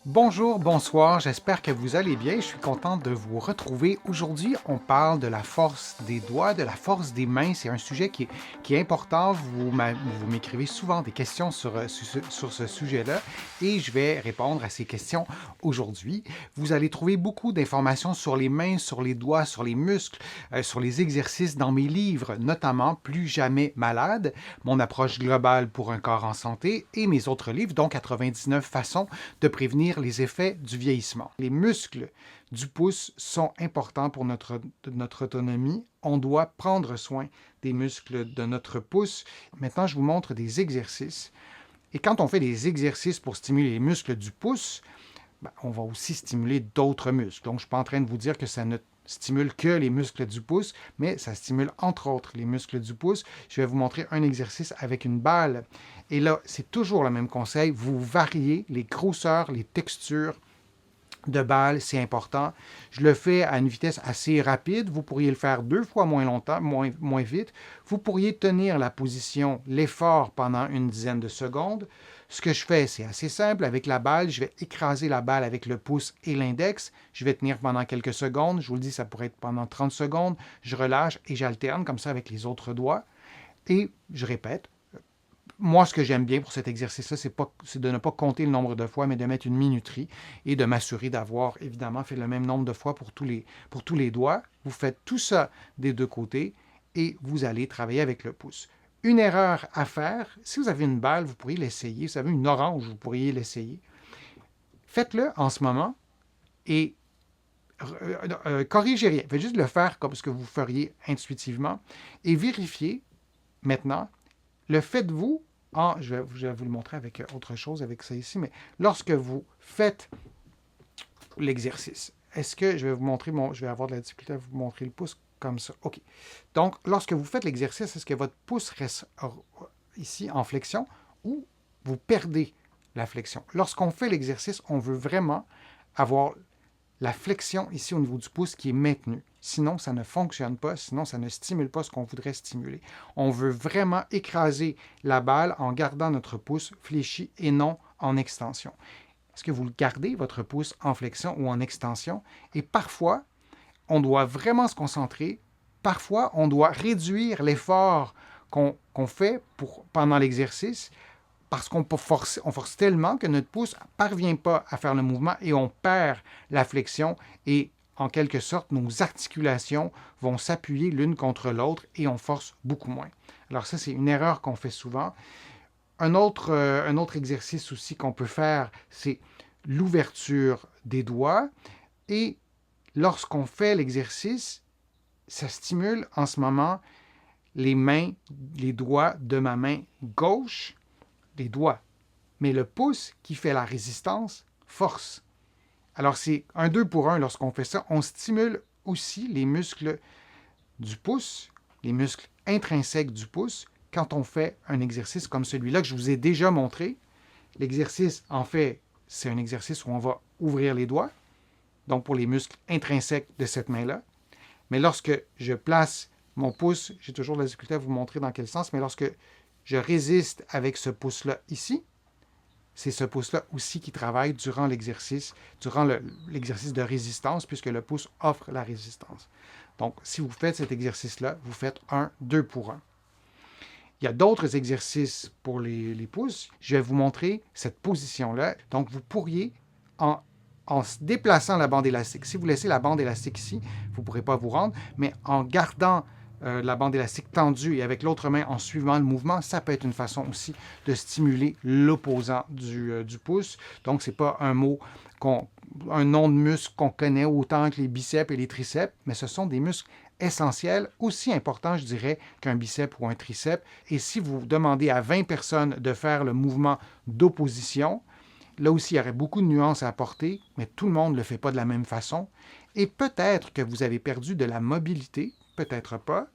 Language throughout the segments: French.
Bonjour, bonsoir, j'espère que vous allez bien. Je suis content de vous retrouver. Aujourd'hui, on parle de la force des doigts, de la force des mains. C'est un sujet qui est important. Vous m'écrivez souvent des questions sur ce sujet-là et je vais répondre à ces questions aujourd'hui. Vous allez trouver beaucoup d'informations sur les mains, sur les doigts, sur les muscles, sur les exercices dans mes livres, notamment Plus jamais malade, mon approche globale pour un corps en santé et mes autres livres, dont 99 façons de prévenir les effets du vieillissement. Les muscles du pouce sont importants pour notre autonomie. On doit prendre soin des muscles de notre pouce. Maintenant, je vous montre des exercices. Et quand on fait des exercices pour stimuler les muscles du pouce, on va aussi stimuler d'autres muscles. Donc, je ne suis pas en train de vous dire que ça ne stimule que les muscles du pouce, mais ça stimule entre autres les muscles du pouce. Je vais vous montrer un exercice avec une balle. Et là, c'est toujours le même conseil. Vous variez les grosseurs, les textures de balle, c'est important. Je le fais à une vitesse assez rapide. Vous pourriez le faire 2 fois moins longtemps, moins vite. Vous pourriez tenir la position, l'effort pendant une dizaine de secondes. Ce que je fais, c'est assez simple. Avec la balle, je vais écraser la balle avec le pouce et l'index. Je vais tenir pendant quelques secondes. Je vous le dis, ça pourrait être pendant 30 secondes. Je relâche et j'alterne comme ça avec les autres doigts. Et je répète. Moi, ce que j'aime bien pour cet exercice-là, c'est de ne pas compter le nombre de fois, mais de mettre une minuterie et de m'assurer d'avoir évidemment fait le même nombre de fois pour tous les doigts. Vous faites tout ça des deux côtés et vous allez travailler avec le pouce. Une erreur à faire, si vous avez une balle, vous pourriez l'essayer. Si vous avez une orange, vous pourriez l'essayer. Faites-le en ce moment et corrigez rien. Faites juste le faire comme ce que vous feriez intuitivement et vérifiez maintenant le faites-vous je vais vous le montrer avec autre chose, avec ça ici, mais lorsque vous faites l'exercice, est-ce que je vais vous montrer je vais avoir de la difficulté à vous montrer le pouce comme ça. OK. Donc, lorsque vous faites l'exercice, est-ce que votre pouce reste ici en flexion ou vous perdez la flexion? Lorsqu'on fait l'exercice, on veut vraiment avoir la flexion ici au niveau du pouce qui est maintenue. Sinon, ça ne fonctionne pas, sinon ça ne stimule pas ce qu'on voudrait stimuler. On veut vraiment écraser la balle en gardant notre pouce fléchi et non en extension. Est-ce que vous le gardez, votre pouce en flexion ou en extension? Et parfois, on doit vraiment se concentrer. Parfois, on doit réduire l'effort qu'on fait pendant l'exercice parce qu'on force tellement que notre pouce ne parvient pas à faire le mouvement et on perd la flexion et en quelque sorte, nos articulations vont s'appuyer l'une contre l'autre et on force beaucoup moins. Alors ça, c'est une erreur qu'on fait souvent. Un autre exercice aussi qu'on peut faire, c'est l'ouverture des doigts. Et lorsqu'on fait l'exercice, ça stimule en ce moment les mains, les doigts de ma main gauche, les doigts. Mais le pouce qui fait la résistance force. Alors c'est un 2 pour 1 lorsqu'on fait ça. On stimule aussi les muscles du pouce, les muscles intrinsèques du pouce, quand on fait un exercice comme celui-là que je vous ai déjà montré. L'exercice, en fait, c'est un exercice où on va ouvrir les doigts, donc pour les muscles intrinsèques de cette main-là. Mais lorsque je place mon pouce, j'ai toujours de la difficulté à vous montrer dans quel sens, mais lorsque je résiste avec ce pouce-là ici, c'est ce pouce-là aussi qui travaille durant l'exercice de résistance, puisque le pouce offre la résistance. Donc, si vous faites cet exercice-là, vous faites un 2 pour 1. Il y a d'autres exercices pour les pouces. Je vais vous montrer cette position-là. Donc, vous pourriez, en déplaçant la bande élastique, si vous laissez la bande élastique ici, vous ne pourrez pas vous rendre, mais en gardant la bande élastique tendue et avec l'autre main en suivant le mouvement, ça peut être une façon aussi de stimuler l'opposant du pouce. Donc, ce n'est pas un nom de muscle qu'on connaît autant que les biceps et les triceps, mais ce sont des muscles essentiels, aussi importants, je dirais, qu'un biceps ou un triceps. Et si vous demandez à 20 personnes de faire le mouvement d'opposition, là aussi, il y aurait beaucoup de nuances à apporter, mais tout le monde ne le fait pas de la même façon. Et peut-être que vous avez perdu de la mobilité, peut-être pas.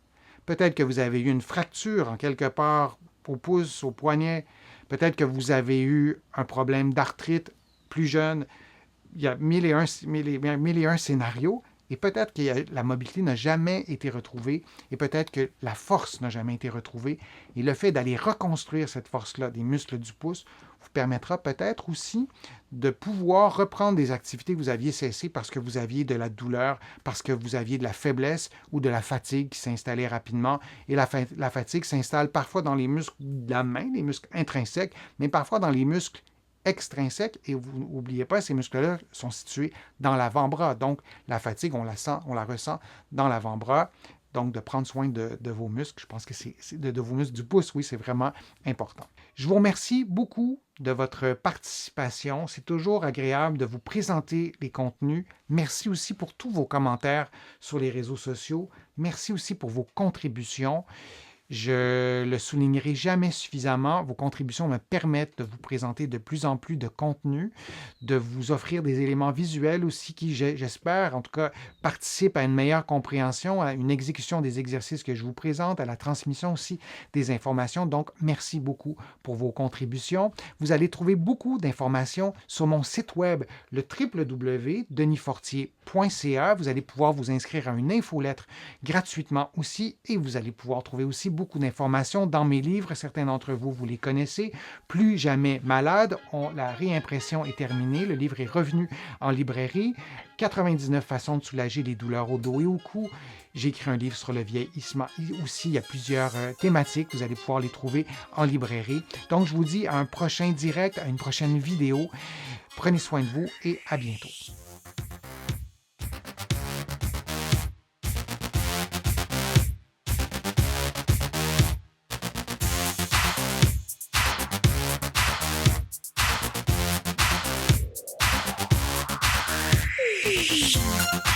Peut-être que vous avez eu une fracture en quelque part au pouce, au poignet. Peut-être que vous avez eu un problème d'arthrite plus jeune. Il y a mille et un scénarios. Et peut-être que la mobilité n'a jamais été retrouvée et peut-être que la force n'a jamais été retrouvée. Et le fait d'aller reconstruire cette force-là des muscles du pouce vous permettra peut-être aussi de pouvoir reprendre des activités que vous aviez cessées parce que vous aviez de la douleur, parce que vous aviez de la faiblesse ou de la fatigue qui s'installait rapidement. Et la fatigue s'installe parfois dans les muscles de la main, les muscles intrinsèques, mais parfois dans les muscles extrinsèques. Et vous n'oubliez pas, ces muscles-là sont situés dans l'avant-bras. Donc, la fatigue, on la ressent dans l'avant-bras. Donc, de prendre soin de vos muscles, je pense que de vos muscles du pouce, oui, c'est vraiment important. Je vous remercie beaucoup de votre participation. C'est toujours agréable de vous présenter les contenus. Merci aussi pour tous vos commentaires sur les réseaux sociaux. Merci aussi pour vos contributions. Je le soulignerai jamais suffisamment. Vos contributions me permettent de vous présenter de plus en plus de contenu, de vous offrir des éléments visuels aussi qui, j'espère, en tout cas, participent à une meilleure compréhension, à une exécution des exercices que je vous présente, à la transmission aussi des informations. Donc, merci beaucoup pour vos contributions. Vous allez trouver beaucoup d'informations sur mon site web, le www.denisfortier.ca. Vous allez pouvoir vous inscrire à une infolettre gratuitement aussi et vous allez pouvoir trouver aussi beaucoup d'informations dans mes livres. Certains d'entre vous, vous les connaissez. Plus jamais malade, la réimpression est terminée. Le livre est revenu en librairie. 99 façons de soulager les douleurs au dos et au cou. J'ai écrit un livre sur le vieillissement aussi. Il y a plusieurs thématiques. Vous allez pouvoir les trouver en librairie. Donc, je vous dis à un prochain direct, à une prochaine vidéo. Prenez soin de vous et à bientôt. Thank you.